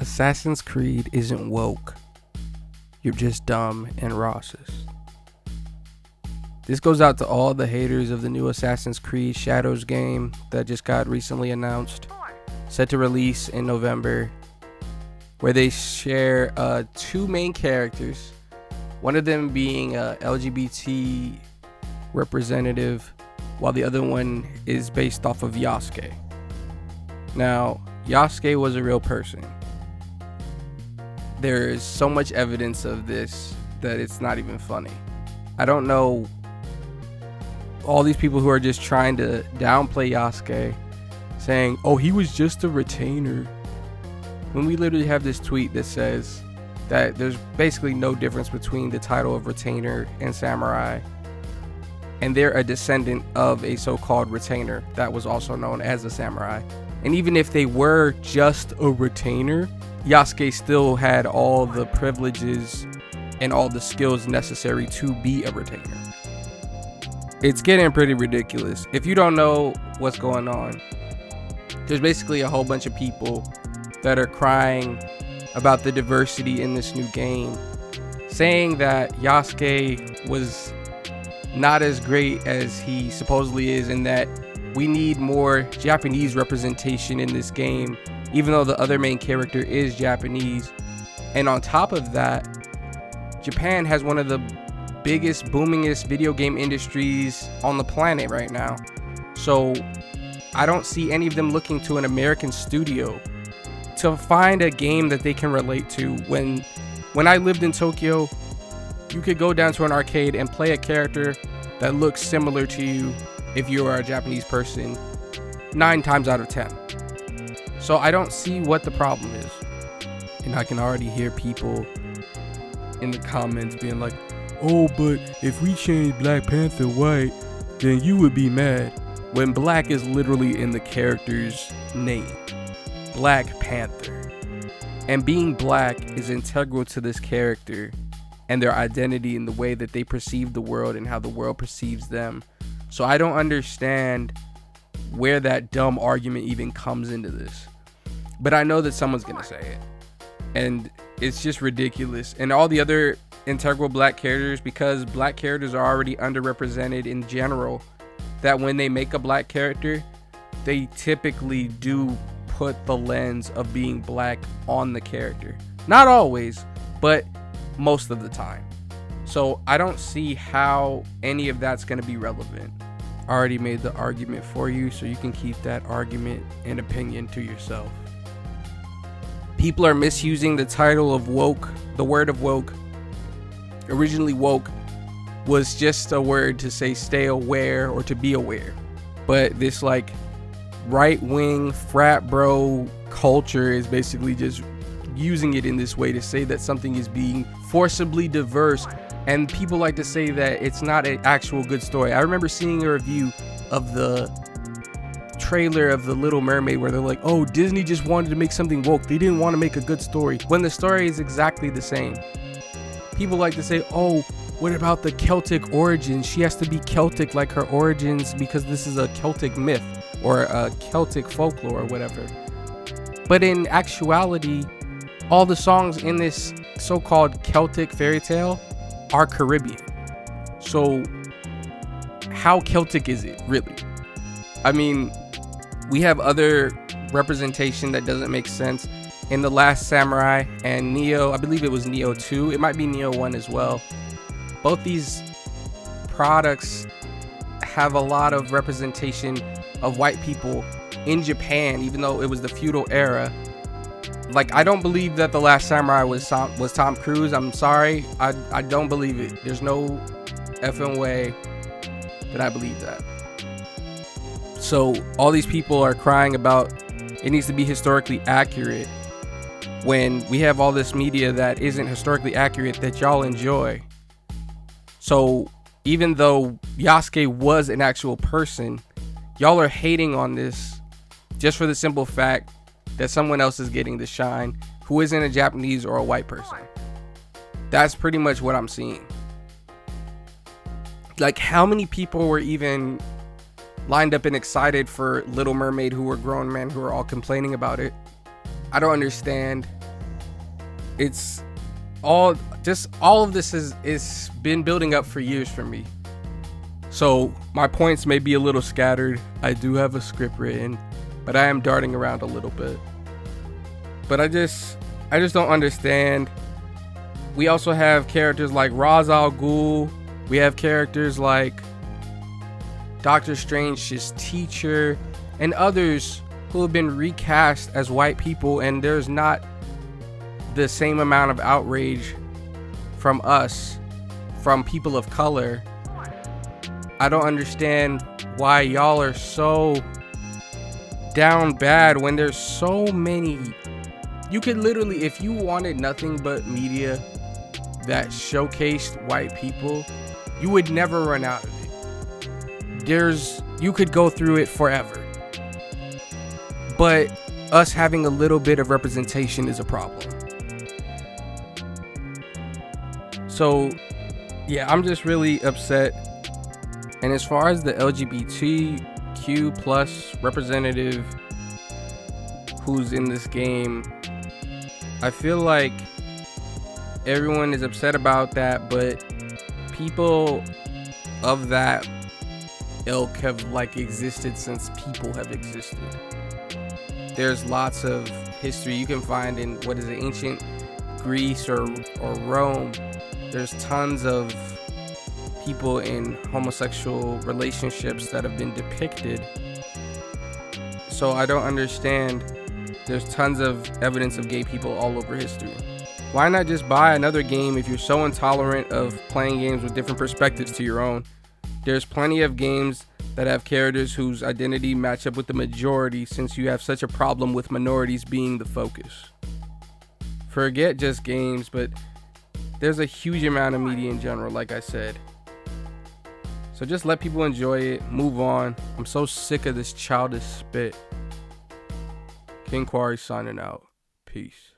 Assassin's Creed isn't woke. You're just dumb and racist. This goes out to all the haters of the new Assassin's Creed Shadows game that just got recently announced, set to release in November, where they share two main characters, one of them being a LGBT representative, while the other one is based off of Yasuke. Now, Yasuke was a real person. There is so much evidence of this that it's not even funny. I don't know, all these people who are just trying to downplay Yasuke, saying, oh, he was just a retainer, when we literally have this tweet that says that there's basically no difference between the title of retainer and samurai, and they're a descendant of a so-called retainer that was also known as a samurai. And even if they were just a retainer, Yasuke still had all the privileges and all the skills necessary to be a retainer. It's getting pretty ridiculous. If you don't know what's going on, there's basically a whole bunch of people that are crying about the diversity in this new game, saying that Yasuke was not as great as he supposedly is, and that we need more Japanese representation in this game, even though the other main character is Japanese. And on top of that, Japan has one of the biggest, boomingest video game industries on the planet right now. So I don't see any of them looking to an American studio to find a game that they can relate to. When I lived in Tokyo, you could go down to an arcade and play a character that looks similar to you if you are a Japanese person 9 times out of 10. So I don't see what the problem is. And I can already hear people in the comments being like, oh, but if we change Black Panther white, then you would be mad. When black is literally in the character's name, Black Panther. And being black is integral to this character and their identity and the way that they perceive the world and how the world perceives them. So I don't understand where that dumb argument even comes into this. But I know that someone's gonna say it. And it's just ridiculous. And all the other integral black characters, because black characters are already underrepresented in general, that when they make a black character, they typically do put the lens of being black on the character. Not always, but most of the time. So I don't see how any of that's going to be relevant. I already made the argument for you, so you can keep that argument and opinion to yourself. People are misusing the title of woke, the word of woke. Originally, woke was just a word to say stay aware or to be aware. But this like right-wing frat bro culture is basically just using it in this way to say that something is being forcibly diverse. And people like to say that it's not an actual good story. I remember seeing a review of the trailer of The Little Mermaid where they're like, oh, Disney just wanted to make something woke. They didn't want to make a good story, when the story is exactly the same. People like to say, oh, what about the Celtic origins? She has to be Celtic like her origins because this is a Celtic myth or a Celtic folklore or whatever. But in actuality, all the songs in this so-called Celtic fairy tale are Caribbean. So how Celtic is it really? I mean, we have other representation that doesn't make sense. In The Last Samurai and Neo, I believe it was Neo 2, it might be Neo 1 as well. Both these products have a lot of representation of white people in Japan, even though it was the feudal era. Like, I don't believe that The Last Samurai was Tom Cruise. I'm sorry. I don't believe it. There's no effing way that I believe that. So all these people are crying about it needs to be historically accurate when we have all this media that isn't historically accurate that y'all enjoy. So even though Yasuke was an actual person, y'all are hating on this just for the simple fact that someone else is getting the shine who isn't a Japanese or a white person. That's pretty much what I'm seeing. Like, how many people were even lined up and excited for Little Mermaid who were grown men who are all complaining about it? I don't understand it's all of this is been building up for years for me. So my points may be a little scattered. I do have a script written, but I am darting around a little bit. But I just don't understand. We also have characters like Ra's al Ghul. We have characters like Doctor Strange's teacher and others who have been recast as white people, and there's not the same amount of outrage from us, from people of color. I don't understand why y'all are so down bad when there's so many. You could literally, if you wanted nothing but media that showcased white people, you would never run out of it. You could go through it forever. But us having a little bit of representation is a problem. So, yeah, I'm just really upset. And as far as the LGBTQ plus representative who's in this game, I feel like everyone is upset about that, but people of that ilk have existed since people have existed. There's lots of history you can find in ancient Greece or Rome. There's tons of people in homosexual relationships that have been depicted. So I don't understand. There's tons of evidence of gay people all over history. Why not just buy another game if you're so intolerant of playing games with different perspectives to your own? There's plenty of games that have characters whose identity match up with the majority, since you have such a problem with minorities being the focus. Forget just games, but there's a huge amount of media in general, like I said. So just let people enjoy it, move on. I'm so sick of this childish spit. King Quarry signing out. Peace.